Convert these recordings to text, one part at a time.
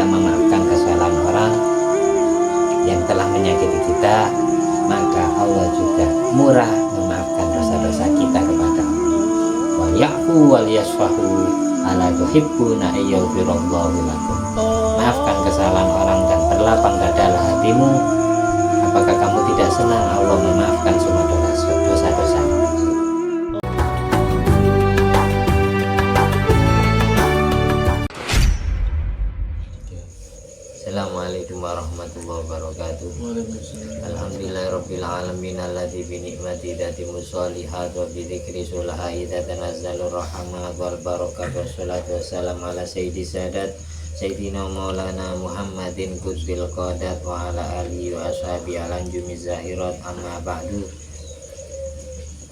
memaafkan kesalahan orang yang telah menyakiti kita, maka Allah juga murah memaafkan dosa-dosa kita kepada Allah. Wa ya'fu wal yasfahu ala tuhibbuna ayyghfirallahu lakum. Maafkan kesalahan orang dan berlapang dadalah hatimu. Apakah kamu tidak senang Allah memaafkan semua dosa-dosa? Assalamualaikum warahmatullahi wabarakatuh. Alhamdulillahirabbil alamin alladzi bi ni'mati tatimmus shalihat wa bi dzikri sulahai tanazzalur rahmat wal barakatuh. Wassalatu wassalamu ala sayyidis sadat sayyidina maulana Muhammadin qutbil qadat wa ala alihi wa ashabi alanjumiz zahirat amma ba'du.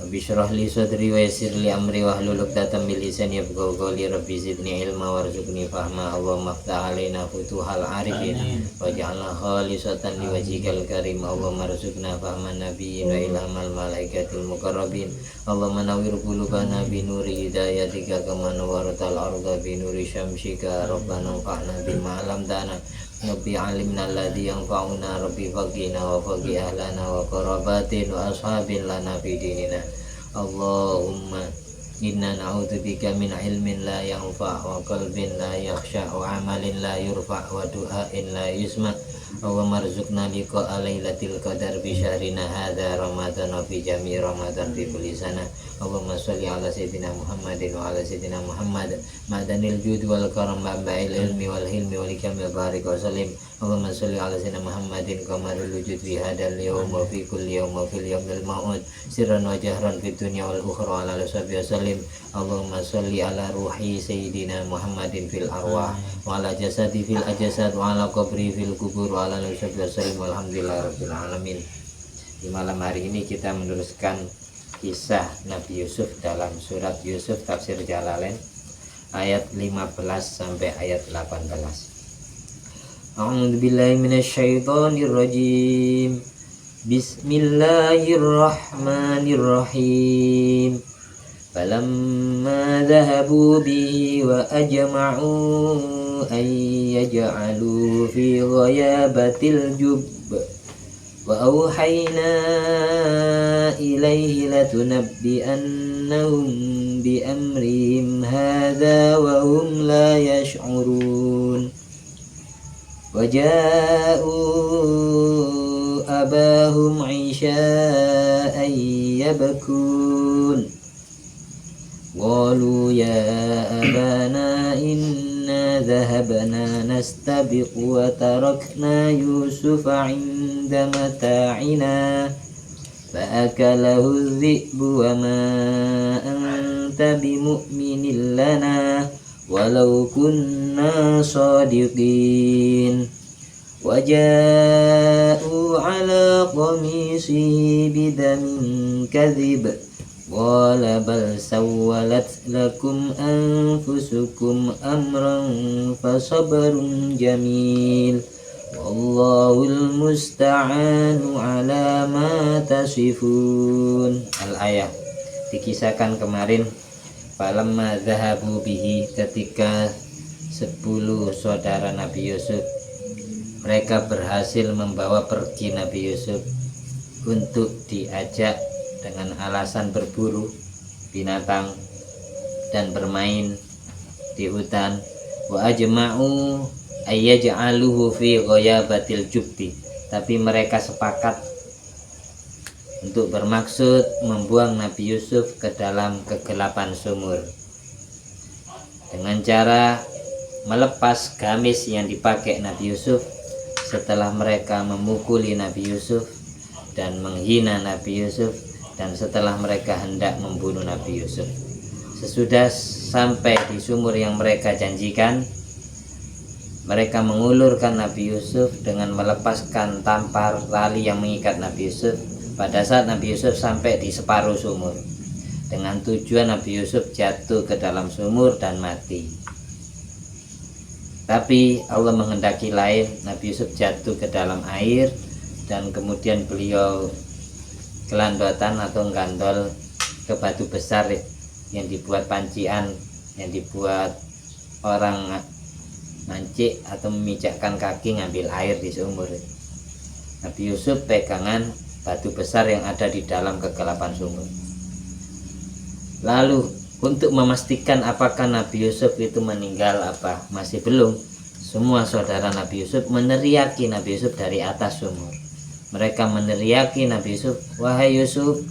Bishrah li sadri wa yassir li amri wa hlul 'uqdatam min lisani yafqahu qawli. Rabbi zidni ilma warzuqni fahma. Allahumma ftah alaina futuhal arifin waj'alna khalisatan li wajhikal karim. Allahumma rzuqna fahman nabiyyin wa ilhamal malaikatil muqarrabin. Allahumma nawwir qulubana bi nuri hidayatika kama nawwartal arda bi nuri syamsika. Rabbana anfa'na bima 'allamtana. Rabbi alimna alladhi yanfa'una. Rabbi faqina wa faqih ahlana wa qarabatin wa ashabin lana fi dinina. Allahumma inna na'udzubika min ilmin la yanfa' wa qalbin la yakhsha' wa amalin la yurfa' wa du'ain la yusma'. Allahumma rzuqna liqa'a lailatul qadar bi syahrina hadza ramadan wa fi jami' ramadan fi kulli sana. Allahumma sholli ala sayyidina Muhammadin wa ala sayyidina Muhammad madanil jud wal karam ba'il ilmi wal hilmi wal kamil barik wa salim. Allahumma sholli ala sayyidina Muhammadin qamarul wujud fi hadal yawm wa fi kulli yawm wa fil yawmil ma'ud sirran wa jahran fid dunya wal ukhra ala sahbihi wasallim. Allahumma sholli ala ruhi sayyidina Muhammadin fil arwah wa ala jasadi fil ajsad wa ala qabri fil kubur wa ala sahbihi wasallim. Walhamdulillahirabbil alamin. Di malam hari ini kita meneruskan kisah Nabi Yusuf dalam surat Yusuf tafsir Jalalain ayat 15 sampai ayat 18. A'udzubillahi minasyaitonir rajim. Bismillahirrahmanirrahim. Falamma dhahabu bihi wa ajma'u an yaj'alu fi ghayabatil jubb wa awhayna ilaihi latunabbi'annahum bi amrihim hadza wa hum la yash'urun. Wa ja'u abahum 'isha'an yabkun. Qalu ya abana inna dhahabna nastabiq wa tarakna Yusufa 'inda mata'ina fa'akalahu dhi'bu wa ma anta bimu'minin lana walau kunna shadiqin. Waja'u ala qamisihi bidamin kadhib qala bal sawwalat lakum anfusukum amran fasabrun jamil wallahul musta'anu ala ma tasifun. Al-ayah. Dikisahkan kemarin falamma dhahabu bihi, ketika 10 saudara Nabi Yusuf mereka berhasil membawa pergi Nabi Yusuf untuk diajak dengan alasan berburu binatang dan bermain di hutan. Wa ajma'u ayyaj'aluhu fi ghayabatil jubbi, tapi mereka sepakat untuk bermaksud membuang Nabi Yusuf ke dalam kegelapan sumur dengan cara melepas gamis yang dipakai Nabi Yusuf. Setelah mereka memukuli Nabi Yusuf dan menghina Nabi Yusuf, dan setelah mereka hendak membunuh Nabi Yusuf, sesudah sampai di sumur yang mereka janjikan, mereka mengulurkan Nabi Yusuf dengan melepaskan tampar tali yang mengikat Nabi Yusuf. Pada saat Nabi Yusuf sampai di separuh sumur, dengan tujuan Nabi Yusuf jatuh ke dalam sumur dan mati. Tapi Allah menghendaki lain, Nabi Yusuf jatuh ke dalam air dan kemudian beliau gelandotan atau gandol ke batu besar yang dibuat pancian, yang dibuat orang mancik atau memijakkan kaki ngambil air di sumur. Nabi Yusuf pegangan batu besar yang ada di dalam kegelapan sumur. Lalu untuk memastikan apakah Nabi Yusuf itu meninggal apa masih belum, semua saudara Nabi Yusuf meneriaki Nabi Yusuf dari atas sumur. Mereka meneriaki Nabi Yusuf, wahai Yusuf,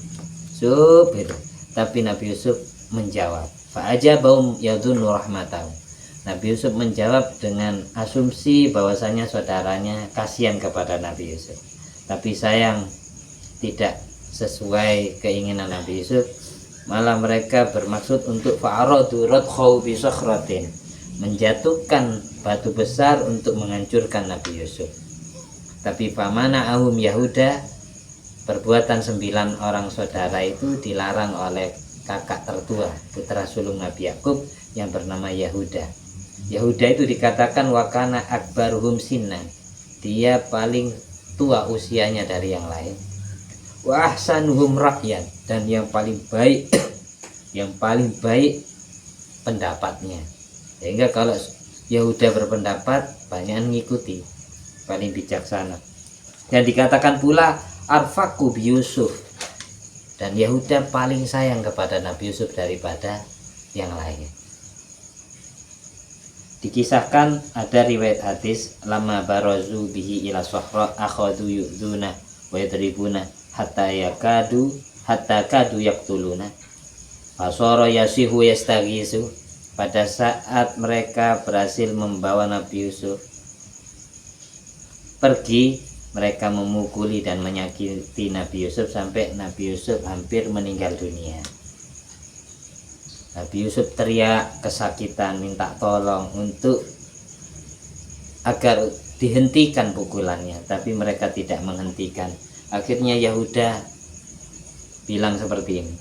Yusuf gitu. Tapi Nabi Yusuf menjawab, fa'ajabahum yadhunnu rahmatahu. Nabi Yusuf menjawab dengan asumsi bahwasanya saudaranya kasihan kepada Nabi Yusuf. Tapi sayang tidak sesuai keinginan Nabi Yusuf. Malah mereka bermaksud untuk fa'aradu radkhaw bi sakhratin, menjatuhkan batu besar untuk menghancurkan Nabi Yusuf. Tapi famana ahum Yahuda, perbuatan 9 orang saudara itu dilarang oleh kakak tertua putra sulung Nabi Yakub yang bernama Yahuda. Yahuda itu dikatakan wakana akbaruhum sinnan, dia paling tua usianya dari yang lain. Wa ahsanuhum ra'yan, dan yang paling baik pendapatnya. Sehingga kalau Yahuda berpendapat banyak yang ngikuti, paling bijaksana. Dan dikatakan pula arfaku bi Yusuf, dan Yahuda paling sayang kepada Nabi Yusuf daripada yang lain. Dikisahkan ada riwayat hadis lama barazu bihi ila sahra akhadu yu'duna wa yadribuna hatta kadu yaqtuluna fasara yasihu yastaghisu. Pada saat mereka berhasil membawa Nabi Yusuf pergi, mereka memukuli dan menyakiti Nabi Yusuf sampai Nabi Yusuf hampir meninggal dunia. Nabi Yusuf teriak kesakitan, minta tolong untuk agar dihentikan pukulannya, tapi mereka tidak menghentikan. Akhirnya Yahuda bilang seperti ini,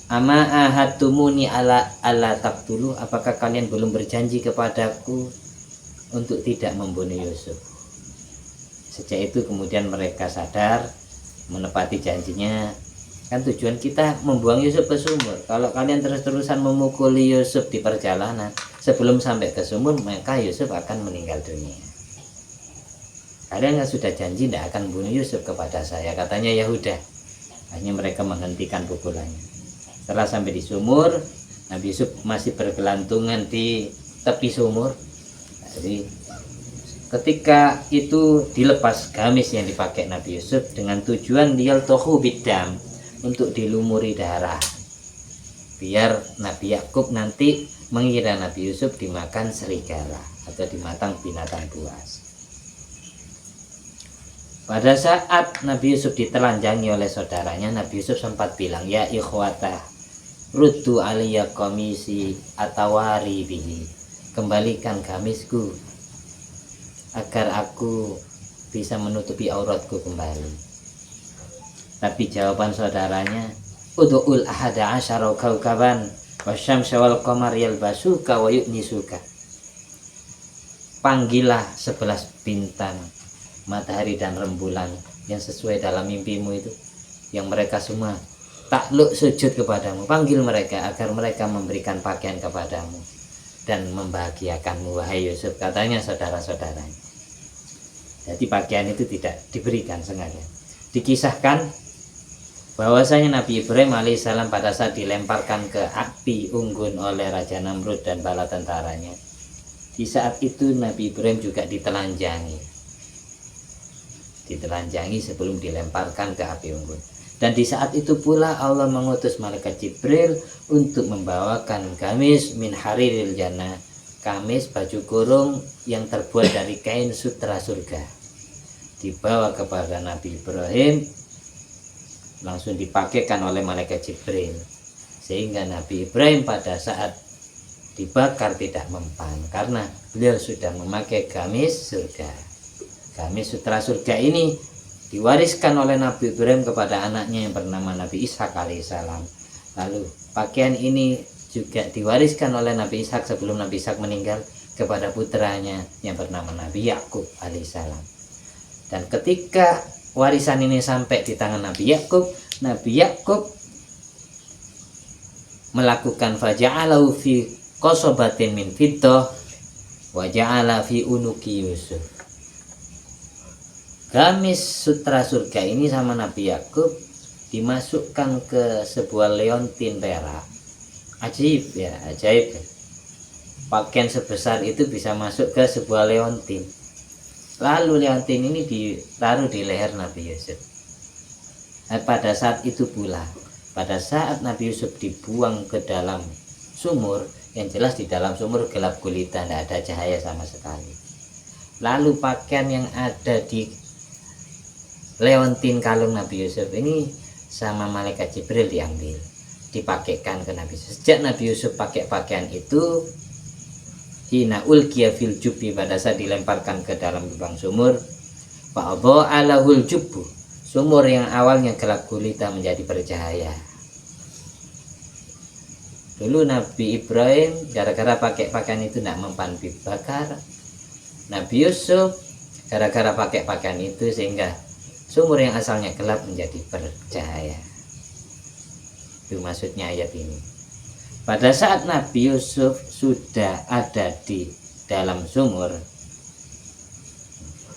ama ahadtumuni ala taqtulu, apakah kalian belum berjanji kepadaku untuk tidak membunuh Yusuf? Sejak itu kemudian mereka sadar, menepati janjinya. Kan tujuan kita membuang Yusuf ke sumur. Kalau kalian terus-terusan memukuli Yusuf di perjalanan, sebelum sampai ke sumur maka Yusuf akan meninggal dunia. Kalian sudah janji tidak akan bunuh Yusuf kepada saya, katanya Yahuda. Hanya mereka menghentikan pukulannya. Setelah sampai di sumur, Nabi Yusuf masih bergelantungan di tepi sumur. Jadi ketika itu dilepas gamis yang dipakai Nabi Yusuf dengan tujuan liyaltahu biddam, untuk dilumuri darah, biar Nabi Yakub nanti mengira Nabi Yusuf dimakan serigala atau dimakan binatang buas. Pada saat Nabi Yusuf ditelanjangi oleh saudaranya, Nabi Yusuf sempat bilang, ya ikhwata ruddu aliyya qamisi atawari bihi, kembalikan gamisku agar aku bisa menutupi auratku kembali. Tapi jawaban saudaranya, ud'ul ahada asyara kaukaban wasyamsa wal qamar yalbasuka wa yu'nisuka, panggillah 11 bintang, matahari dan rembulan yang sesuai dalam mimpimu itu, yang mereka semua takluk sujud kepadamu. Panggil mereka agar mereka memberikan pakaian kepadamu dan membahagiakanmu, wahai Yusuf, katanya saudara-saudaranya. Jadi pakaian itu tidak diberikan sengaja. Dikisahkan bahwasanya Nabi Ibrahim alaihissalam pada saat dilemparkan ke api unggun oleh Raja Namrud dan bala tentaranya, di saat itu Nabi Ibrahim juga ditelanjangi sebelum dilemparkan ke api unggun. Dan di saat itu pula Allah mengutus malaikat Jibril untuk membawakan gamis min hariril jannah, gamis baju kurung yang terbuat dari kain sutra surga, dibawa kepada Nabi Ibrahim, langsung dipakaikan oleh malaikat Jibril, sehingga Nabi Ibrahim pada saat dibakar tidak mempan karena beliau sudah memakai gamis surga. Gamis sutra surga ini diwariskan oleh Nabi Ibrahim kepada anaknya yang bernama Nabi Ishak alaihissalam. Lalu pakaian ini juga diwariskan oleh Nabi Ishak sebelum Nabi Ishak meninggal kepada putranya yang bernama Nabi Yakub alaihissalam. Dan ketika warisan ini sampai di tangan Nabi Yakub melakukan faja'alahu fi qasabatin min fiddah wa ja'ala fi unuki Yusuf. Gamis sutra surga ini sama Nabi Yakub dimasukkan ke sebuah leontin perak. Ajaib ya, ajaib. Pakaian sebesar itu bisa masuk ke sebuah leontin. Lalu leontin ini ditaruh di leher Nabi Yusuf. Pada saat itu pula, pada saat Nabi Yusuf dibuang ke dalam sumur, yang jelas di dalam sumur gelap gulita, tidak ada cahaya sama sekali. Lalu pakaian yang ada di leontin kalung Nabi Yusuf ini sama malaikat Jibril diambil, dipakaikan ke Nabi Yusuf. Sejak Nabi Yusuf pakai pakaian itu, hina ulqiya fil jubbi, pada saat dilemparkan ke dalam lubang sumur, fa'adha'a lahul jubbu, sumur yang awalnya gelap gulita menjadi bercahaya. Dulu Nabi Ibrahim gara-gara pakai pakaian itu tidak mempan dibakar. Nabi Yusuf gara-gara pakai pakaian itu sehingga sumur yang asalnya gelap menjadi bercahaya. Itu maksudnya ayat ini. Pada saat Nabi Yusuf sudah ada di dalam sumur,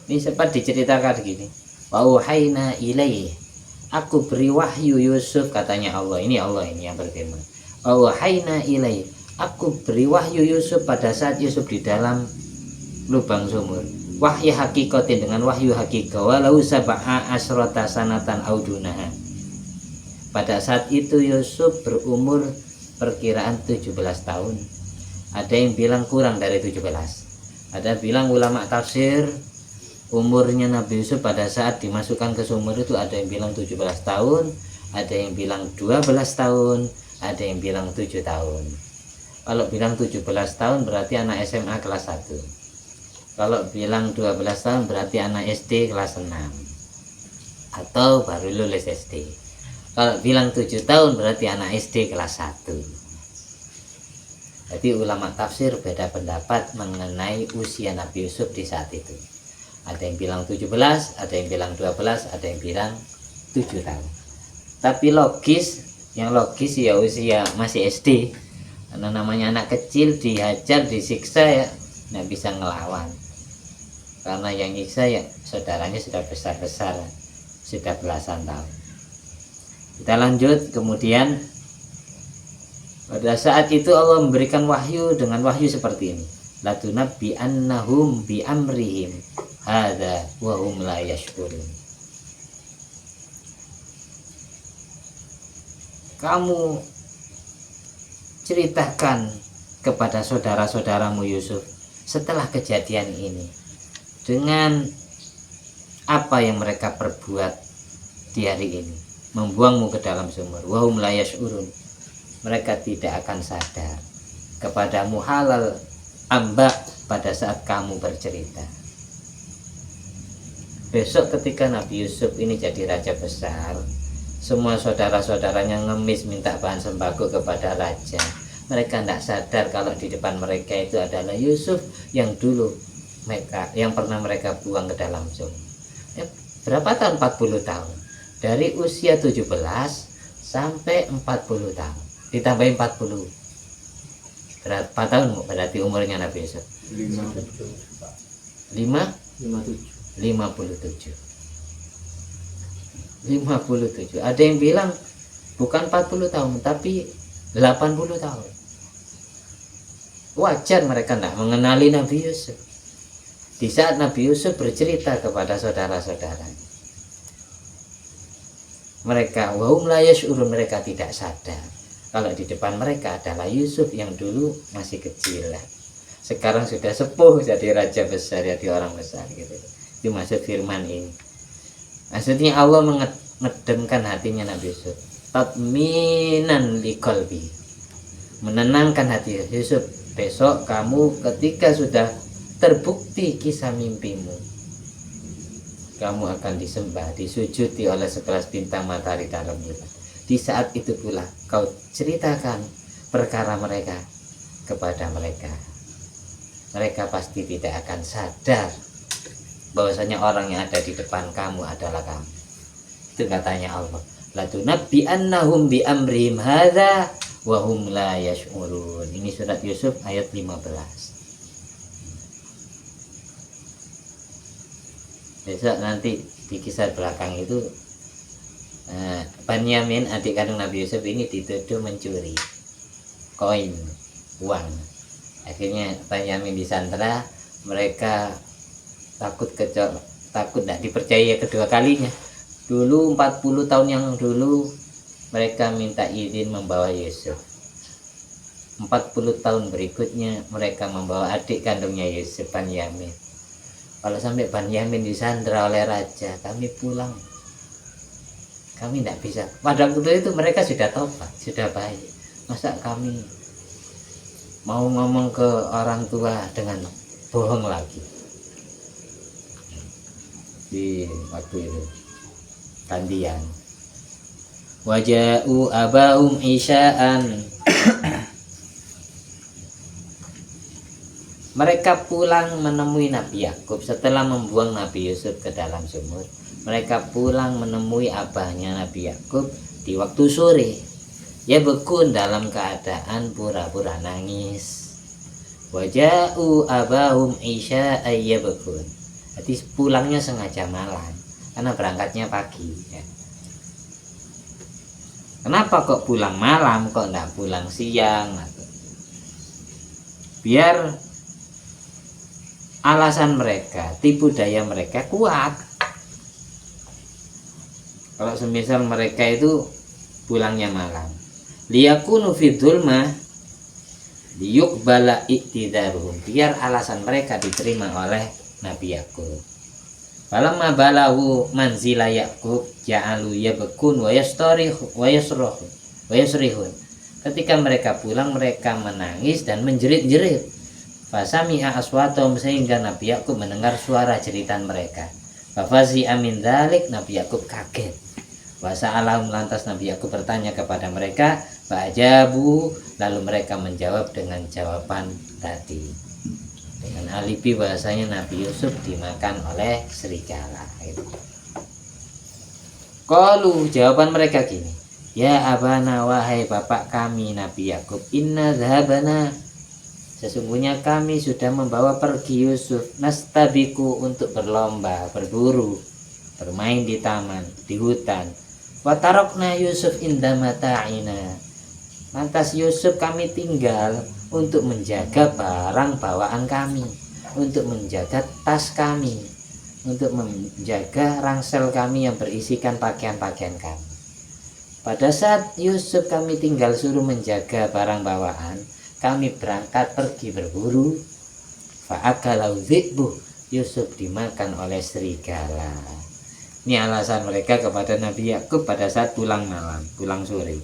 ini sempat diceritakan begini, wa uhaina ilaih, aku beri wahyu Yusuf, katanya Allah. Ini Allah ini yang berfirman, wa uhaina ilaih, aku beri wahyu Yusuf pada saat Yusuf di dalam lubang sumur. Wahyu hakikatin, dengan wahyu hakikat, walau sab'a asrota sanatan audunaha. Pada saat itu Yusuf berumur perkiraan 17 tahun. Ada yang bilang kurang dari 17. Ada bilang ulama tafsir umurnya Nabi Yusuf pada saat dimasukkan ke sumur itu ada yang bilang 17 tahun, ada yang bilang 12 tahun, ada yang bilang 7 tahun. Kalau bilang 17 tahun berarti anak SMA kelas 1. Kalau bilang 12 tahun berarti anak SD kelas 6 atau baru lulus SD. Kalau bilang 7 tahun berarti anak SD kelas 1. Jadi ulama tafsir beda pendapat mengenai usia Nabi Yusuf di saat itu. Ada yang bilang 17, ada yang bilang 12, ada yang bilang 7 tahun. Tapi yang logis ya usia masih SD. Karena namanya anak kecil dihajar, disiksa ya nggak bisa ngelawan. Karena yang nyiksa ya saudaranya sudah besar-besar, sudah belasan tahun. Kita lanjut. Kemudian pada saat itu Allah memberikan wahyu dengan wahyu seperti ini, latunabbi annahum bi amrihim hadza wa hum la yashkurun. Kamu ceritakan kepada saudara-saudaramu Yusuf setelah kejadian ini dengan apa yang mereka perbuat di hari ini, membuangmu ke dalam sumur. Wahum la yash'urun, mereka tidak akan sadar kepadamu halal amba pada saat kamu bercerita. Besok ketika Nabi Yusuf ini jadi raja besar, semua saudara-saudaranya ngemis minta bahan sembako kepada raja. Mereka tidak sadar kalau di depan mereka itu adalah Yusuf yang dulu yang pernah mereka buang ke dalam sumur. Berapa tahun? 40 tahun. Dari usia 17 sampai 40 tahun. Ditambahin 40. Berapa tahun berarti umurnya Nabi Yusuf? 57. Ada yang bilang bukan 40 tahun tapi 80 tahun. Wajar mereka tidak mengenali Nabi Yusuf. Di saat Nabi Yusuf bercerita kepada saudara-saudara, mereka wahum la yash'urun, mereka tidak sadar kalau di depan mereka adalah Yusuf yang dulu masih kecil, sekarang sudah sepuh jadi raja besar, jadi orang besar gitu. Itu maksud firman ini. Maksudnya Allah mengedemkan hatinya Nabi Yusuf, tatminan liqalbi, menenangkan hati Yusuf. Besok kamu ketika sudah terbukti kisah mimpimu, kamu akan disembah, disujuti oleh 11 bintang, matahari, dan rembulan. Di saat itu pula kau ceritakan perkara mereka kepada mereka. Mereka pasti tidak akan sadar bahwasanya orang yang ada di depan kamu adalah kamu. Itu katanya Allah, latunabbi annahum bi amrihim hadza wa hum la yash'urun. Ini surat Yusuf ayat 15. Besok nanti di kisah belakang itu Banyamin adik kandung Nabi Yusuf ini dituduh mencuri koin uang. Akhirnya Banyamin disandra, mereka takut tidak dipercaya kedua kalinya. Dulu 40 tahun yang dulu mereka minta izin membawa Yusuf. 40 tahun berikutnya mereka membawa adik kandungnya Yusuf, Banyamin. Kalau sampai Banyamin disandra oleh raja, kami pulang, kami tidak bisa. Pada waktu itu mereka sudah tobat, sudah baik. Masa kami mau ngomong ke orang tua dengan bohong lagi? Di waktu itu gantian. Waja'u abahum isya'an. Mereka pulang menemui Nabi Yakub setelah membuang Nabi Yusuf ke dalam sumur. Mereka pulang menemui abahnya Nabi Yakub di waktu sore. Ya bekun dalam keadaan pura-pura nangis. Waja'u abahum isya'an ya bekun. Jadi pulangnya sengaja malam karena berangkatnya pagi ya. Kenapa kok pulang malam, kok enggak pulang siang? Biar alasan mereka, tipu daya mereka kuat. Kalau semisal mereka itu pulangnya malam, liyakunu fi dzulmah liyuqbala iktidaruhum, biar alasan mereka diterima oleh Nabi Yakub. Falamma balahu manzila Yakub ja'alu yabkun wa yastarihun wa yasrihun. Ketika mereka pulang, mereka menangis dan menjerit-jerit. Fasami'a aswatum, sehingga Nabi Yakub mendengar suara jeritan mereka. Fafazi amin dzalik, Nabi Yakub kaget. Wa sa'alahum, lantas Nabi Yakub bertanya kepada mereka. Fa'ajabu, lalu mereka menjawab dengan jawaban tadi, dengan alibi bahasanya Nabi Yusuf dimakan oleh serigala. Qalu, jawaban mereka gini, ya abana, wahai bapak kami Nabi Yakub, inna dhahabana, sesungguhnya kami sudah membawa pergi Yusuf, nastabiku, untuk berlomba, berburu, bermain di taman, di hutan. Watarokna Yusuf inda mata'ina, lantas Yusuf kami tinggal untuk menjaga barang bawaan kami, untuk menjaga tas kami, untuk menjaga ransel kami yang berisikan pakaian-pakaian kami. Pada saat Yusuf kami tinggal suruh menjaga barang bawaan, kami berangkat pergi berburu. Fa'akalau dhi'bu, Yusuf dimakan oleh serigala. Ini alasan mereka kepada Nabi Yakub pada saat pulang malam, pulang sore.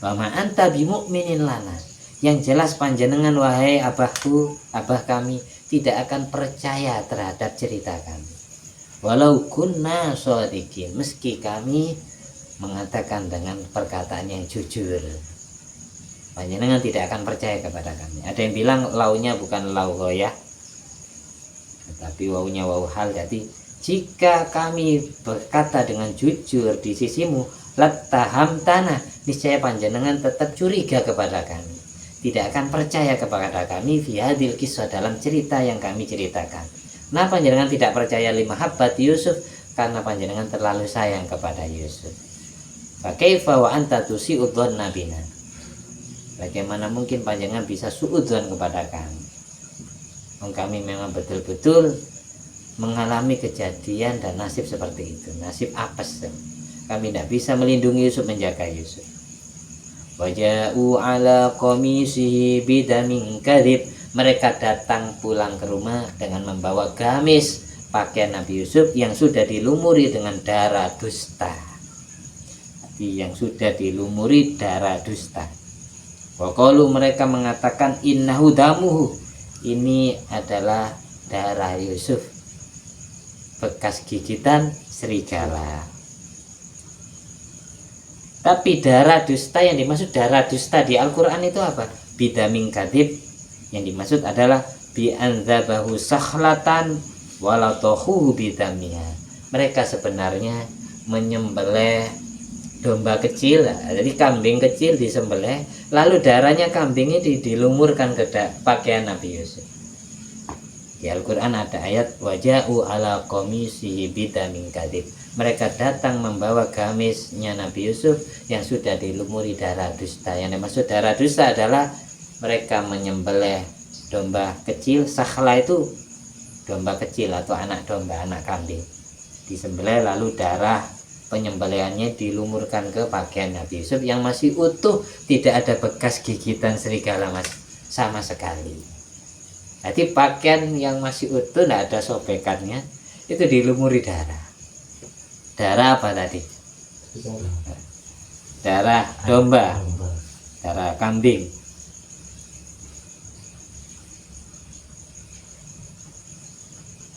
Wa ma anta bimu'minin lana, yang jelas panjenengan wahai abahku, abah kami, tidak akan percaya terhadap cerita kami. Walau kunna shodiqin, meski kami mengatakan dengan perkataan yang jujur, panjenengan tidak akan percaya kepada kami. Ada yang bilang launya bukan lau goyah, tetapi waunya wau hal. Jadi jika kami berkata dengan jujur di sisimu, lataham tanah, niscaya panjenengan tetap curiga kepada kami, tidak akan percaya kepada kami fi hadil kisah, dalam cerita yang kami ceritakan. Nah, panjenengan tidak percaya lima habbat Yusuf karena panjenengan terlalu sayang kepada Yusuf. Fa kaifa wa anta tusi'udzon nabina, bagaimana mungkin panjenengan bisa suudzon kepada kami? Kami memang betul-betul mengalami kejadian dan nasib seperti itu, nasib apes. Kami tidak bisa melindungi Yusuf, menjaga Yusuf. Waja'u ala qamisihi bidamin kadhib, mereka datang pulang ke rumah dengan membawa gamis pakaian Nabi Yusuf yang sudah dilumuri dengan darah dusta. Yang sudah dilumuri darah dusta. Wa qalu, mereka mengatakan innahu damuhu, ini adalah darah Yusuf, bekas gigitan serigala. Tapi darah dusta, yang dimaksud darah dusta di Al-Quran itu apa? Bidamin kadhib, yang dimaksud adalah bi'anzabahu sakhlatan walatohuhu bidamiha. Mereka sebenarnya menyembelih domba kecil, jadi kambing kecil disembelih, lalu darahnya kambing ini dilumurkan ke pakaian Nabi Yusuf. Di Al-Quran ada ayat waja'u ala qamisihi bidamin kadhib. Mereka datang membawa gamisnya Nabi Yusuf yang sudah dilumuri darah dusta. Yang dimaksud darah dusta adalah mereka menyembelih domba kecil. Sakhla itu domba kecil atau anak domba, anak kambing. Disembelih lalu darah penyembelihannya dilumurkan ke pakaian Nabi Yusuf yang masih utuh, tidak ada bekas gigitan serigala mas sama sekali. Jadi pakaian yang masih utuh, tidak ada sobekannya, itu dilumuri darah. Darah apa tadi? Darah domba, darah kambing.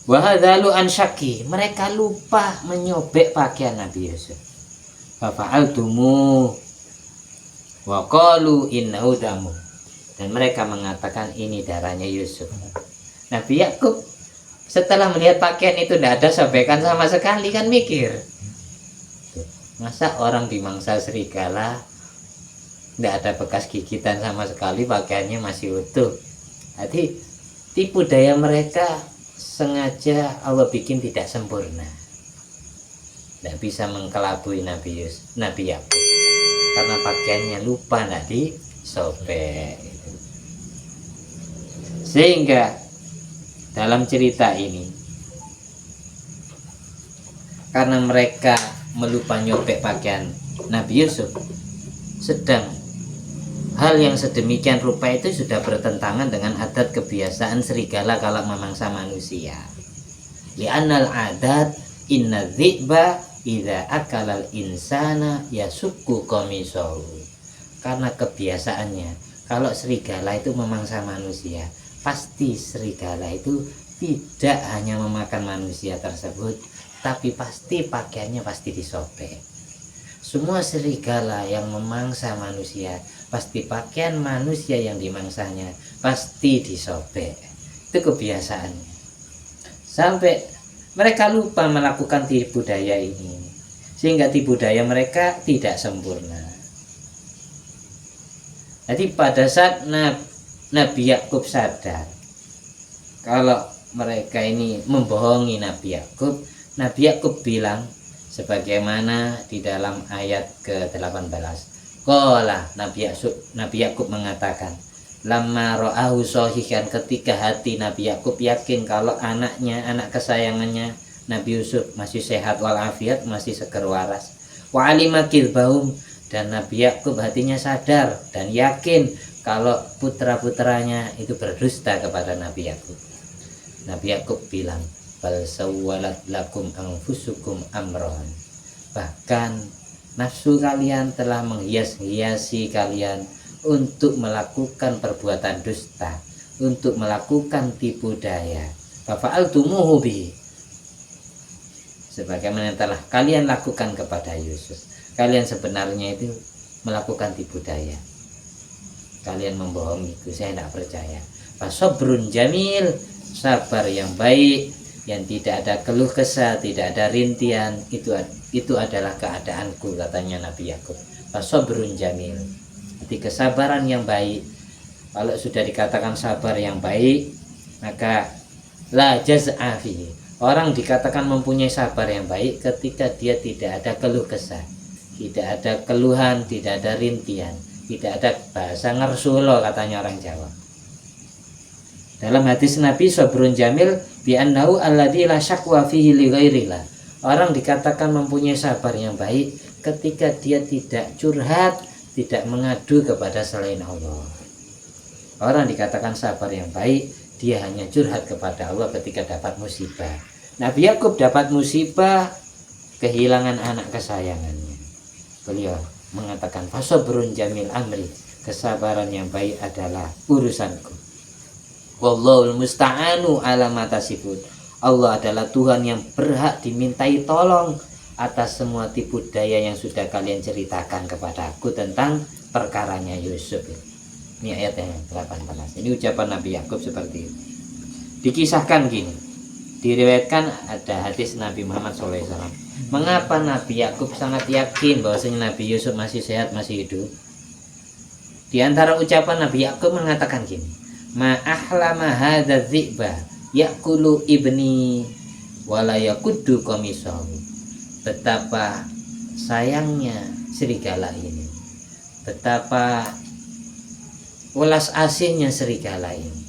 Wahadalu ansyaki, mereka lupa menyobek pakaian Nabi Yusuf. Fafa'altumu wa qalu innahu damu. Dan mereka mengatakan ini darahnya Yusuf. Nabi Yakub setelah melihat pakaian itu tidak ada sobekan sama sekali, kan mikir, masa orang dimangsa serigala tidak ada bekas gigitan sama sekali, pakaiannya masih utuh. Jadi tipu daya mereka sengaja Allah bikin tidak sempurna, tidak bisa mengkelabui Nabi Yakub karena pakaiannya lupa tidak disobek. Sehingga dalam cerita ini, karena mereka melupa nyobek pakaian Nabi Yusuf, sedang hal yang sedemikian rupa itu sudah bertentangan dengan adat kebiasaan serigala kalau memangsa manusia. Li'annal adat inna dhi'ba idza akalal insana yasukku qamisahu. Karena kebiasaannya kalau serigala itu memangsa manusia, pasti serigala itu tidak hanya memakan manusia tersebut, tapi pasti pakaiannya pasti disobek. Semua serigala yang memangsa manusia, pasti pakaian manusia yang dimangsanya pasti disobek. Itu kebiasaannya. Sampai mereka lupa melakukan tipu daya ini, sehingga tipu daya mereka tidak sempurna. Jadi pada saat Nabi Yakub sadar kalau mereka ini membohongi Nabi Yakub bilang sebagaimana di dalam ayat ke-18. Qala Nabi Yakub mengatakan, lamma ra'ahu sahihan, ketika hati Nabi Yakub yakin kalau anaknya, anak kesayangannya Nabi Yusuf masih sehat walafiat, masih seger waras. Wa alima kidbahum, dan Nabi Yakub hatinya sadar dan yakin kalau putra-putranya itu berdusta kepada Nabi Yakub. Nabi Yakub bilang, bal sawwalat lakum anfusukum amron. Bahkan nafsu kalian telah menghias-hiasi kalian untuk melakukan perbuatan dusta, untuk melakukan tipu daya. Fafa'altumuhu bihi, sebagaimana telah kalian lakukan kepada Yusuf. Kalian sebenarnya itu melakukan tipu daya. Kalian membohongiku, saya tidak percaya. Fasobrun jamil, sabar yang baik, yang tidak ada keluh kesah, tidak ada rintian, itu adalah keadaanku, katanya Nabi Yakub. Fasobrun jamil, jadi kesabaran yang baik. Kalau sudah dikatakan sabar yang baik, maka la jaz'a fihi. Orang dikatakan mempunyai sabar yang baik ketika dia tidak ada keluh kesah, tidak ada keluhan, tidak ada rintian, tidak ada bahasa ngersulo, katanya orang Jawa. Dalam hadis Nabi sabrun jamil bi annahu alladzi la syakwa fihi li ghairillah. Orang dikatakan mempunyai sabar yang baik ketika dia tidak curhat, tidak mengadu kepada selain Allah. Orang dikatakan sabar yang baik, dia hanya curhat kepada Allah ketika dapat musibah. Nabi Yakub dapat musibah, kehilangan anak kesayangannya. Beliau mengatakan fasabrun jamil amri, kesabaran yang baik adalah urusanku. Wallahul musta'anu ala ma tasifun. Allah adalah Tuhan yang berhak dimintai tolong atas semua tipu daya yang sudah kalian ceritakan kepadaku tentang perkaranya Yusuf. Ini ayat yang 18. Ini ucapan Nabi Yakub seperti itu. Dikisahkan gini, diriwayatkan ada hadis Nabi Muhammad SAW. Mengapa Nabi Yakub sangat yakin bahwasanya Nabi Yusuf masih sehat, masih hidup? Di antara ucapan Nabi Yakub mengatakan gini, ma ahlama hadza dzi'ba yakulu ibni wala yakuddu qamisahu. Betapa sayangnya serigala ini, betapa welas asihnya serigala ini,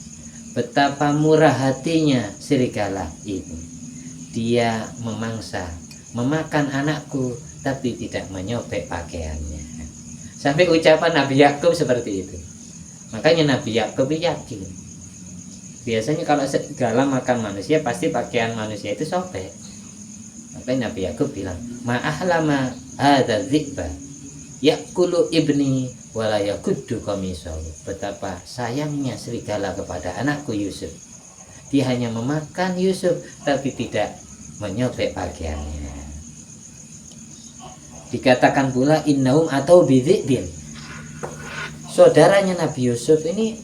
betapa murah hatinya serigala ini. Dia memangsa, memakan anakku, tapi tidak menyobek pakaiannya. Sampai ucapan Nabi Yakub seperti itu. Makanya Nabi Yakub yakin, biasanya kalau serigala makan manusia pasti pakaian manusia itu sobek. Makanya Nabi Yakub bilang, ma'ahlama hadza dzibba yakulu ibni wala yakuddu qamisahu. Betapa sayangnya serigala kepada anakku Yusuf. Dia hanya memakan Yusuf tapi tidak menyobek pakaiannya. Dikatakan pula innahum atau bidzibin. Saudaranya Nabi Yusuf ini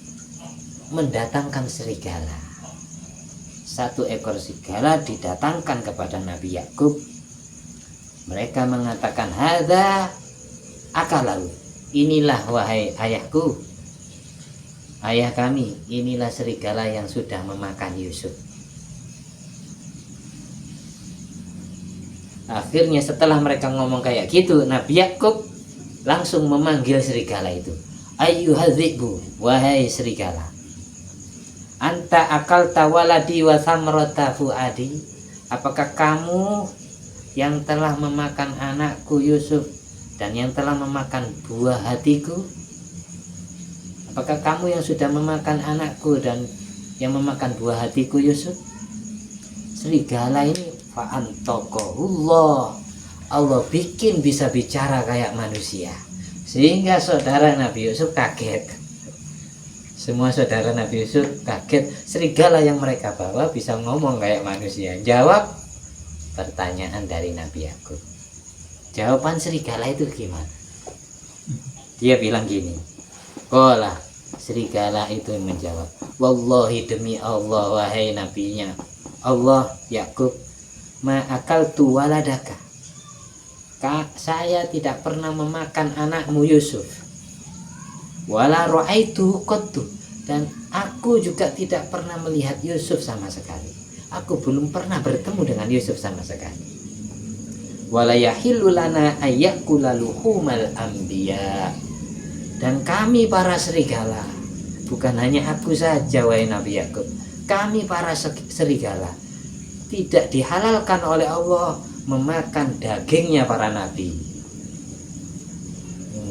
mendatangkan serigala. Satu ekor serigala didatangkan kepada Nabi Yakub. Mereka mengatakan, hadza akalahu. Inilah wahai ayahku, ayah kami, inilah serigala yang sudah memakan Yusuf. Akhirnya setelah mereka ngomong kayak gitu, Nabi Yakub langsung memanggil serigala itu. Ayyuhadzibu, wahai serigala, anta akalta waladi wa samrata fuadi. Apakah kamu yang telah memakan anakku Yusuf dan yang telah memakan buah hatiku? Apakah kamu yang sudah memakan anakku dan yang memakan buah hatiku Yusuf? Serigala ini fa'antokohullah, Allah bikin bisa bicara kayak manusia, sehingga saudara Nabi Yusuf kaget. Semua saudara Nabi Yusuf kaget, serigala yang mereka bawa bisa ngomong kayak manusia, jawab pertanyaan dari Nabi Yakub. Jawaban serigala itu gimana? Dia bilang gini, qala, serigala itu menjawab, wallahi demi Allah wahai nabinya Allah Yakub, ma akaltu waladaka, saya tidak pernah memakan anakmu Yusuf, wala ra'aitu qattu, dan aku juga tidak pernah melihat Yusuf sama sekali. Aku belum pernah bertemu dengan Yusuf sama sekali. Wala yahillu lana ayyakula luhumal anbiya, dan kami para serigala, bukan hanya aku saja wahai Nabi Yakub, kami para serigala tidak dihalalkan oleh Allah memakan dagingnya para nabi.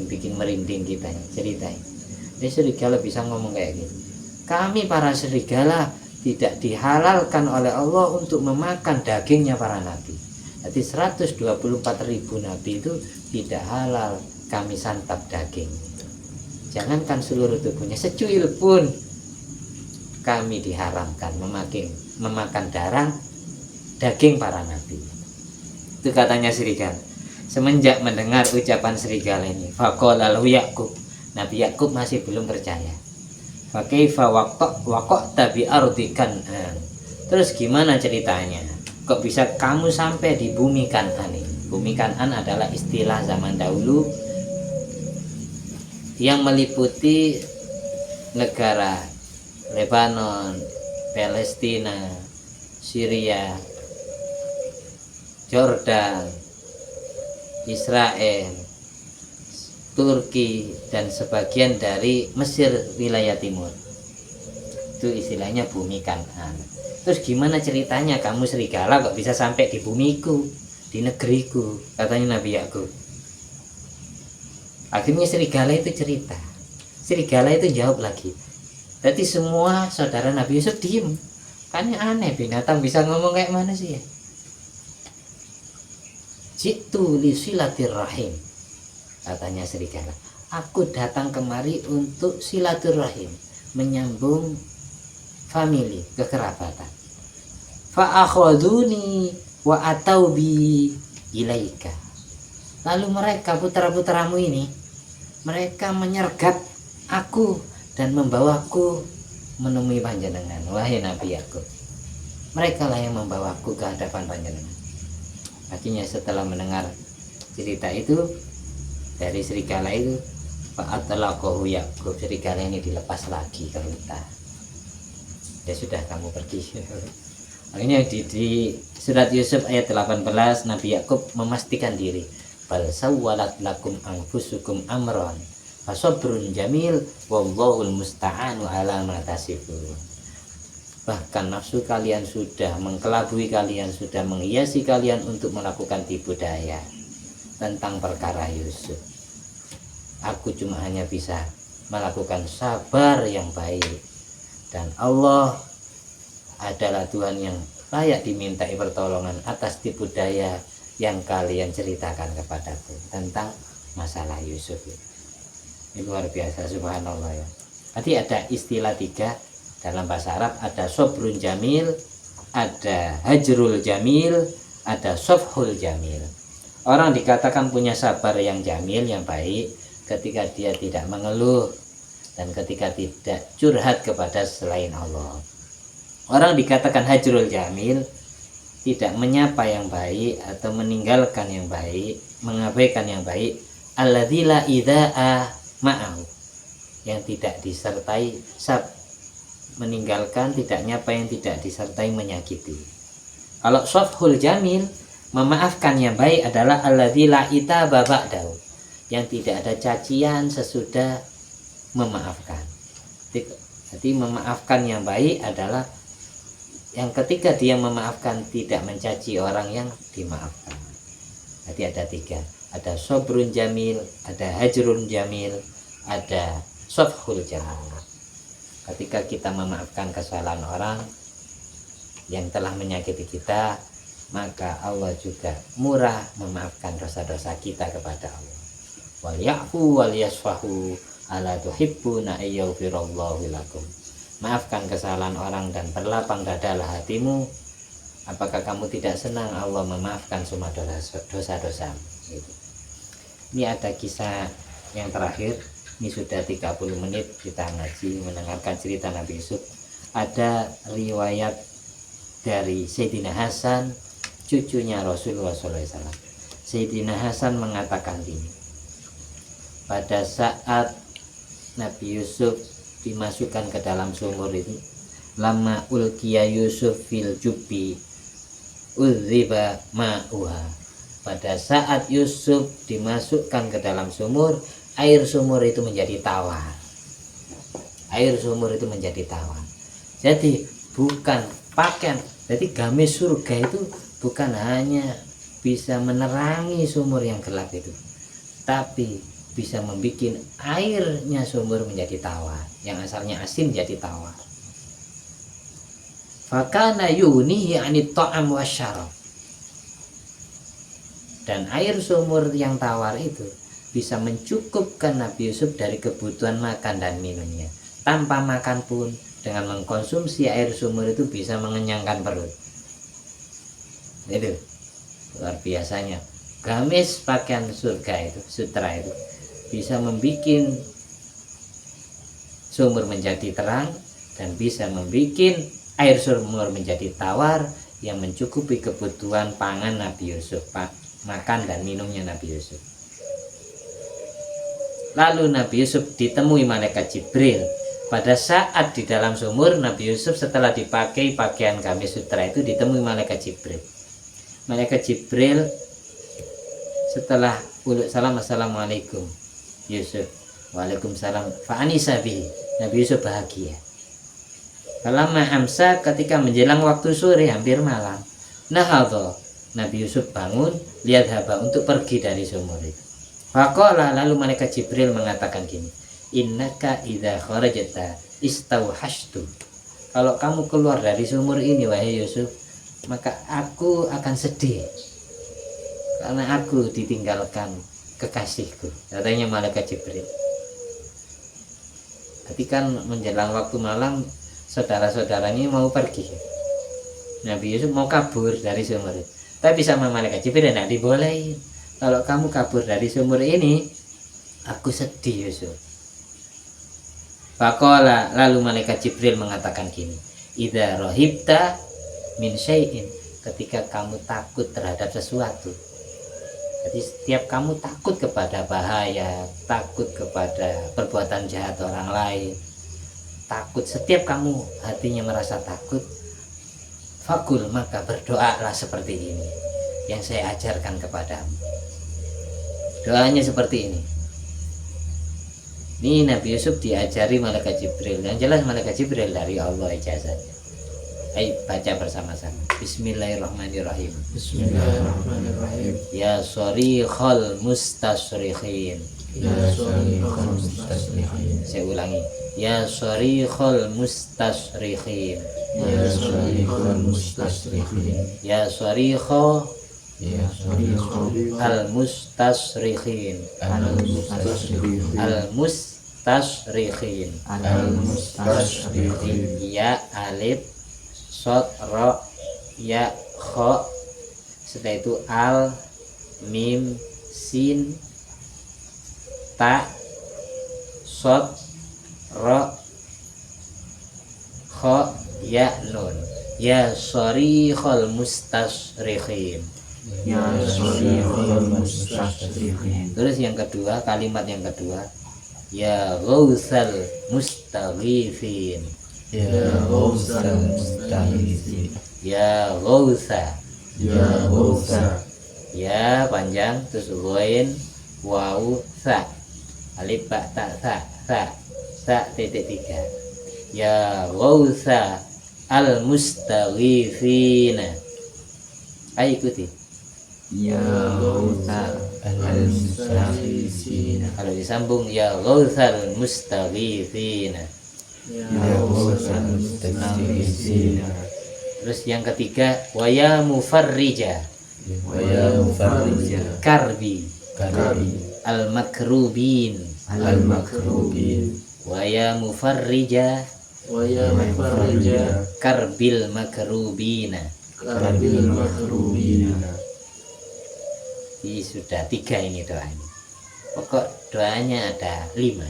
Bikin merinding kita ceritain. Jadi serigala bisa ngomong kayak gitu. Kami para serigala tidak dihalalkan oleh Allah untuk memakan dagingnya para nabi. Jadi 124.000 nabi itu tidak halal kami santap daging. Jangankan seluruh tubuhnya, secuil pun kami diharamkan memakan daging para nabi. Itu katanya serigala. Semenjak mendengar ucapan serigala ini, faqala lahu Yakub, Nabi Yakub masih belum percaya. Fa kaifa waqa'ta bi ardi Kan'an. Terus gimana ceritanya? Kok bisa kamu sampai di bumi Kan'an ini? Bumi Kan'an adalah istilah zaman dahulu yang meliputi negara Lebanon, Palestina, Syria, Jordan, Israel, Turki, dan sebagian dari Mesir wilayah timur. Itu istilahnya bumi Kan'an. Terus gimana ceritanya kamu serigala kok bisa sampai di bumiku, di negeriku, katanya Nabi Yakub. Akhirnya serigala itu cerita. Serigala itu jawab lagi. Jadi semua saudara Nabi Yusuf diem. Kan aneh, binatang bisa ngomong kayak manusia. Jitu li silaturrahim, katanya serigala. Aku datang kemari untuk silaturrahim, menyambung famili, kekerabatan. Fa akhaduni wa atau bi ilaika. Lalu mereka putra-putramu ini, mereka menyergap aku dan membawaku menemui panjenengan, wahai Nabi Yakub. Mereka lah yang membawaku ke hadapan panjenengan. Akhirnya setelah mendengar cerita itu dari serigala itu, fa'atlaqahu Yakub, serigala ini dilepas lagi ke hutan. ya sudah kamu pergi. Akhirnya di surat Yusuf ayat 18 Nabi Yakub memastikan diri, bal sawwalat lakum anfusukum amran fasabrun jamil wallahul musta'anu ala ma tasifun. Bahkan nafsu kalian sudah mengkelabui kalian, sudah menghiasi kalian untuk melakukan tipu daya tentang perkara Yusuf. Aku cuma hanya bisa melakukan sabar yang baik, dan Allah adalah Tuhan yang layak dimintai pertolongan atas tipu daya yang kalian ceritakan kepadaku tentang masalah Yusuf. Ini luar biasa, subhanallah ya. Tadi ada istilah 3 dalam bahasa Arab, ada sobrun jamil, ada hajrul jamil, ada sofhul jamil. Orang dikatakan punya sabar yang jamil, yang baik, ketika dia tidak mengeluh dan ketika tidak curhat kepada selain Allah. Orang dikatakan hajrul jamil, tidak menyapa yang baik atau meninggalkan yang baik, mengabaikan yang baik, alladzi la idza'a ma'ahu, yang tidak disertai meninggalkan, tidak nyapa yang tidak disertai menyakiti. Kalau sofhul jamil, memaafkan yang baik adalah alladzi la itaba ba'dahu, yang tidak ada cacian sesudah memaafkan. Jadi memaafkan yang baik adalah yang ketika dia memaafkan tidak mencaci orang yang dimaafkan. Jadi ada 3, ada sobrun jamil, ada hajrun jamil, ada sofhul jamil. Ketika kita memaafkan kesalahan orang yang telah menyakiti kita, maka Allah juga murah memaafkan dosa-dosa kita kepada Allah. Wal ya'fu wal yasfahu ala tuhibbuna ayyghfirallahu lakum. Maafkan kesalahan orang dan berlapang dadalah hatimu. Apakah kamu tidak senang Allah memaafkan semua dosa-dosa? Gitu. Ini ada kisah yang terakhir. Ini sudah 30 menit kita ngaji mendengarkan cerita Nabi Yusuf. Ada riwayat dari Sayyidina Hasan, cucunya Rasulullah SAW. Sayyidina Hasan mengatakan gini, pada saat Nabi Yusuf dimasukkan ke dalam sumur itu, lama ulkiya Yusuf fil jubbi udhiba ma'uha. Pada saat Yusuf dimasukkan ke dalam sumur, air sumur itu menjadi tawar. Air sumur itu menjadi tawar. Jadi bukan pakaian, jadi gamis surga itu bukan hanya bisa menerangi sumur yang gelap itu, tapi bisa membuat airnya sumur menjadi tawar, yang asalnya asin jadi tawar. Fakana yunihi anit ta'am wasyarab. Dan air sumur yang tawar itu bisa mencukupkan Nabi Yusuf dari kebutuhan makan dan minumnya. Tanpa makan pun, dengan mengkonsumsi air sumur itu bisa mengenyangkan perut. Itu luar biasanya. Gamis pakaian surga itu, sutra itu, bisa membuat sumur menjadi terang dan bisa membuat air sumur menjadi tawar yang mencukupi kebutuhan pangan Nabi Yusuf, makan dan minumnya Nabi Yusuf. Lalu Nabi Yusuf ditemui malaikat Jibril. Pada saat di dalam sumur, Nabi Yusuf setelah dipakai pakaian gamis sutra itu ditemui malaikat Jibril. Malaikat Jibril setelah uluk salam, assalamualaikum Yusuf, waalaikumsalam, fa'anisa bihi. Nabi Yusuf bahagia. Falamma amsa, ketika menjelang waktu sore hampir malam, nahadha, Nabi Yusuf bangun, lihat haba untuk pergi dari sumur itu. Faqala, lalu malaikat Jibril mengatakan gini, innaka idza kharajta istauhashtu. Kalau kamu keluar dari sumur ini wahai Yusuf, maka aku akan sedih karena aku ditinggalkan kekasihku, katanya malaikat Jibril. Jadi kan menjelang waktu malam, saudara-saudaranya mau pergi, Nabi Yusuf mau kabur dari sumur itu, tapi sama malaikat Jibril tidak dibolehin. Kalau kamu kabur dari sumur ini, aku sedih Yusuf. Faqala, lalu malaikat Jibril mengatakan gini, idza rohibta min syai'in, ketika kamu takut terhadap sesuatu. Jadi setiap kamu takut kepada bahaya, takut kepada perbuatan jahat orang lain, takut, setiap kamu hatinya merasa takut, fakul, maka berdoalah seperti ini yang saya ajarkan kepadamu. Doanya seperti ini. Ini Nabi Yusuf diajari malaikat Jibril. Yang jelas malaikat Jibril dari Allah ijazahnya. Ayo baca bersama-sama. Bismillahirrahmanirrahim. Bismillahirrahmanirrahim. Ya shorikhal mustasrikhin. Ya shorikhal mustasrikhin. Saya ulangi. Ya shorikhal mustasrikhin. Ya shorikhal mustasrikhin. Ya shorikhal Ya shorikhal al-mustasrikhin. al-mustasrikhin. Al-mustasrikhin. Al-mustasrikhin. Ya alif sod ro ya kho, setelah itu al mim sin ta sod ro kho ya nun. Ya shorikhal mustasrikhin. Ya shorikhal mustasrikhin. Terus yang kedua, kalimat yang kedua, ya ghausal mustaghifin. Ya ghawsal mustaghifin. Ya ghausa. Ya ghawsa. Ya panjang, terus ghain wawu sa, alif ba ta sa titik tiga. Ya ghausa al mustaghifina. Ayo ikuti. Ya ghawsa al-mustaghifin. Kalau disambung, ya ghausal mustaghifina. Ya ghawsal mustaghifin. Terus yang ketiga, waya mufarrija Wa ya mufarrija karbi karbi al makrubin. al-makrubin. Waya mufarrija Wa ya mufarrija karbil makrubina. Karbil makrubin. Ini sudah 3 ini doanya. Pokok doanya ada 5.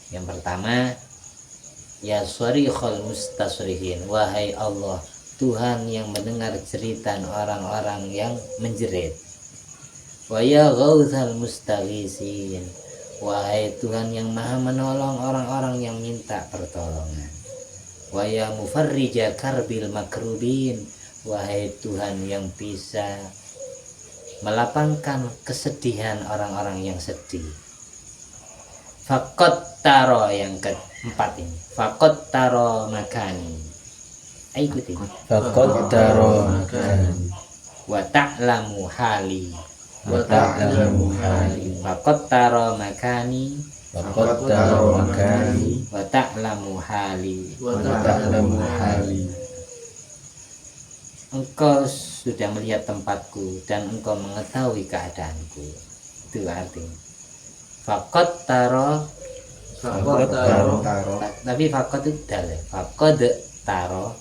Yang pertama, ya shorikhal mustasrihin. Wahai Allah, Tuhan yang mendengar cerita orang-orang yang menjerit. Wa ya ghauthal mustaghisin. Wahai Tuhan yang maha menolong orang-orang yang minta pertolongan. Wa ya mufarrija karbil makrubin. Wahai Tuhan yang bisa melapangkan kesedihan orang-orang yang sedih. Fakot taro yang keempat ini. Fakot taro makani. Ayo ikuti. Faqad daro makani. Wa ta'lamu hali. Wa ta'lamu hali. Fakot taro makani. Faqad daro makani. Wa ta'lamu hali. Wa ta'lamu hali. Engkau sudah melihat tempatku dan engkau mengetahui keadaanku. Itu artinya. Fakot taro. Faqad daro. Tapi fakot itu dalil. Fakot taro.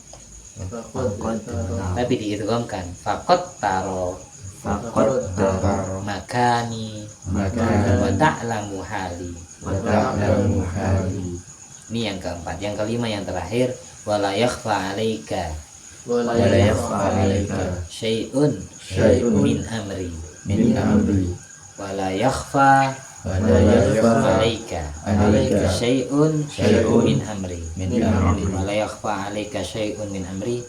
Tapi diidghamkan. Fakot taro Faqad daro makani. makani. Wa ta'lamu hali. Wa ta'lamu hali. Ini yang keempat. Yang kelima, yang terakhir, wala yakhfa 'alaika Wa la yakhfa 'alaika syai'un syai'un min amri. min amri. Wala yakhfa Wa la yakhfa 'alaika 'alaika syai'un syai'un min amri. min amri. Wala yakhfa 'alaika syai'un min amri.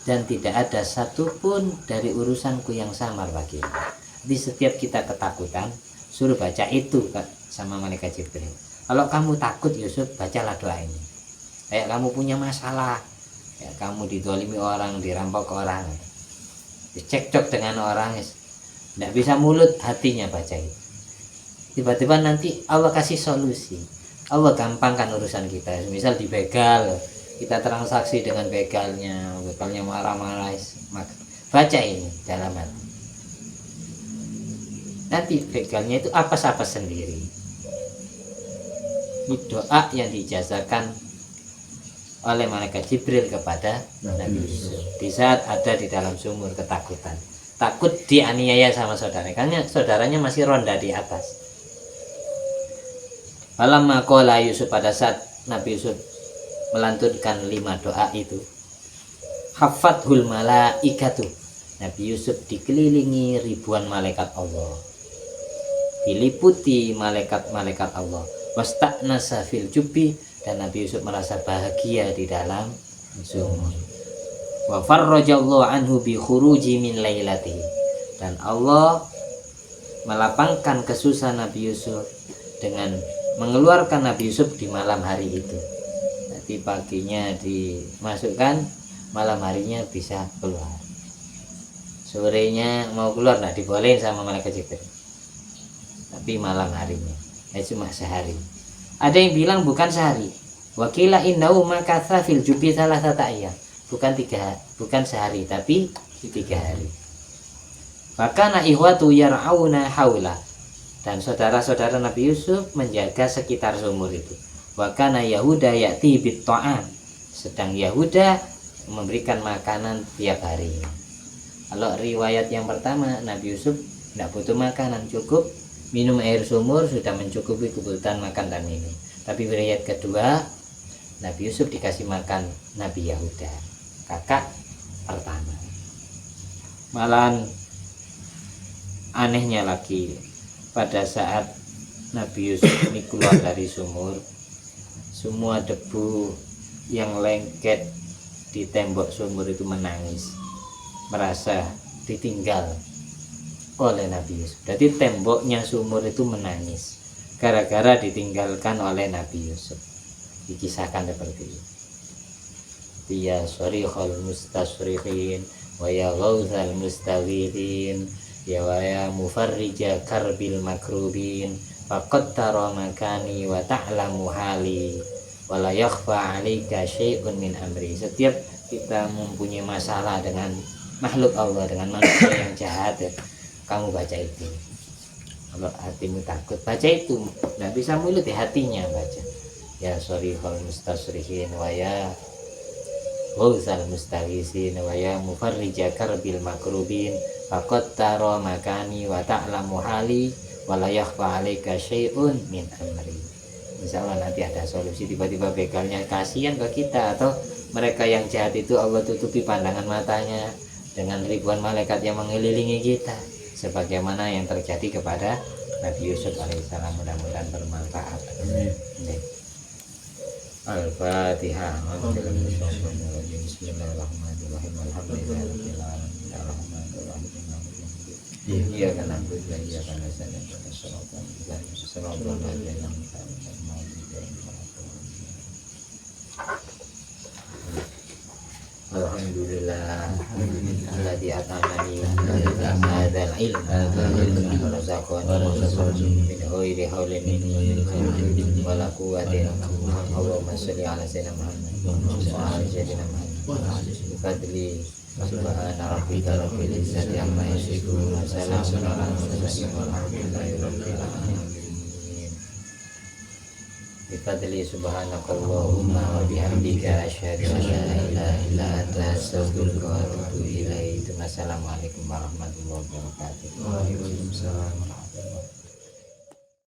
Dan tidak ada satupun dari urusanku yang samar bagimu. Di setiap kita ketakutan, suruh baca itu sama malaikat Jibril. Kalau kamu takut, Yusuf, bacalah doa ini. Kayak kamu punya masalah, ya, kamu didolimi orang, dirampok orang, dicekcok dengan orang, tidak bisa mulut, hatinya baca itu. Tiba-tiba nanti Allah kasih solusi. Allah gampangkan urusan kita. Misal dibegal, kita transaksi dengan begalnya marah-marah, baca ini dalam hati. Nanti begalnya itu apa-apa sendiri. Ini doa yang diijazahkan oleh malaikat Jibril kepada Nabi Yusuf di saat ada di dalam sumur ketakutan, takut dianiaya sama saudaranya, karena saudaranya masih ronda di atas. Falamma qala Yusuf, pada saat Nabi Yusuf melantunkan 5 doa itu, haffathul malaikatu, Nabi Yusuf dikelilingi ribuan malaikat Allah, diliputi malaikat-malaikat Allah. Wasta'nasa fil jubbi, dan Nabi Yusuf merasa bahagia di dalam sumur. Wa farrajallahu anhu bi khuruji min lailatihi, dan Allah melapangkan kesusahan Nabi Yusuf dengan mengeluarkan Nabi Yusuf di malam hari itu. Nanti paginya dimasukkan, malam harinya bisa keluar. Sorenya mau keluar nggak dibolehin sama malaikat Jibril, tapi malam harinya cuma sehari. Ada yang bilang bukan sehari, wakila innahu makatha fil jubi salasata ayyam, bukan sehari tapi 3 hari. Fakana ihwatu yar'auna haula, dan saudara-saudara Nabi Yusuf menjaga sekitar sumur itu. Wakana Yahuda ya'ti bit ta'am, sedang Yahuda memberikan makanan tiap hari. Kalau riwayat yang pertama, Nabi Yusuf tidak butuh makanan, cukup minum air sumur sudah mencukupi kebutuhan makan dan minum. Tapi riwayat kedua, Nabi Yusuf dikasih makan Nabi Yahuda, kakak pertama. Malahan anehnya lagi, pada saat Nabi Yusuf ini keluar dari sumur, semua debu yang lengket di tembok sumur itu menangis, merasa ditinggal oleh Nabi Yusuf. Jadi temboknya sumur itu menangis gara-gara ditinggalkan oleh Nabi Yusuf. Dikisahkan seperti itu. Ya syarihul mustasyrifin wa ya ghawzal mustaghithin ya wa ya mufarrija karbil makrubin faqad tara makani wa ta'lamu hali wa la yakhfa 'alaika syai'un min amri. Setiap kita mempunyai masalah dengan makhluk Allah, dengan manusia yang jahat, ya, kamu baca itu. Kalau hatimu takut, baca itu. Nggak bisa mulut di hatinya baca. Ya syarihul mustasyrifin wa ya ghawzal mustaghisin wa ya mufarrija karbil makrubin faqad tara makani wa ta'lamu hali wa la yakhfa 'alaika syai'un min amri. Insyaallah nanti ada solusi. Tiba-tiba begalnya kasihan ke kita, atau mereka yang jahat itu Allah tutupi pandangan matanya dengan ribuan malaikat yang mengelilingi kita, sebagaimana yang terjadi kepada Nabi Yusuf alaihissalam. Mudah-mudahan bermanfaat. Al-Fatihah. Bismillahirrahmanirrahim. Alhamdulillahirabbil alamin. Arrahmanirrahim. Iyyaka na'budu wa iyyaka nasta'in. Shiratal ladzina an'amta 'alaihim. Alhamdulillah alladzi atamani hadzal ilm wa razaqani min ghairi haulin minni wa la quwwatin. Allahumma shalli ala sayyidina Muhammad wa ala sayyidina Muhammad bi fadli subhana rabbika rabbil izzati amma yasifun wa salamun ala mursalin walhamdulillahi rabbil alamin. Bifadli subhanakallahumma wa bihamdika asyhadu an la ilaha illa anta astaghfiruka wa atubu ilaik. Wassalamualaikum warahmatullahi wabarakatuh. Waalaikumsalam warahmatullahi wabarakatuh.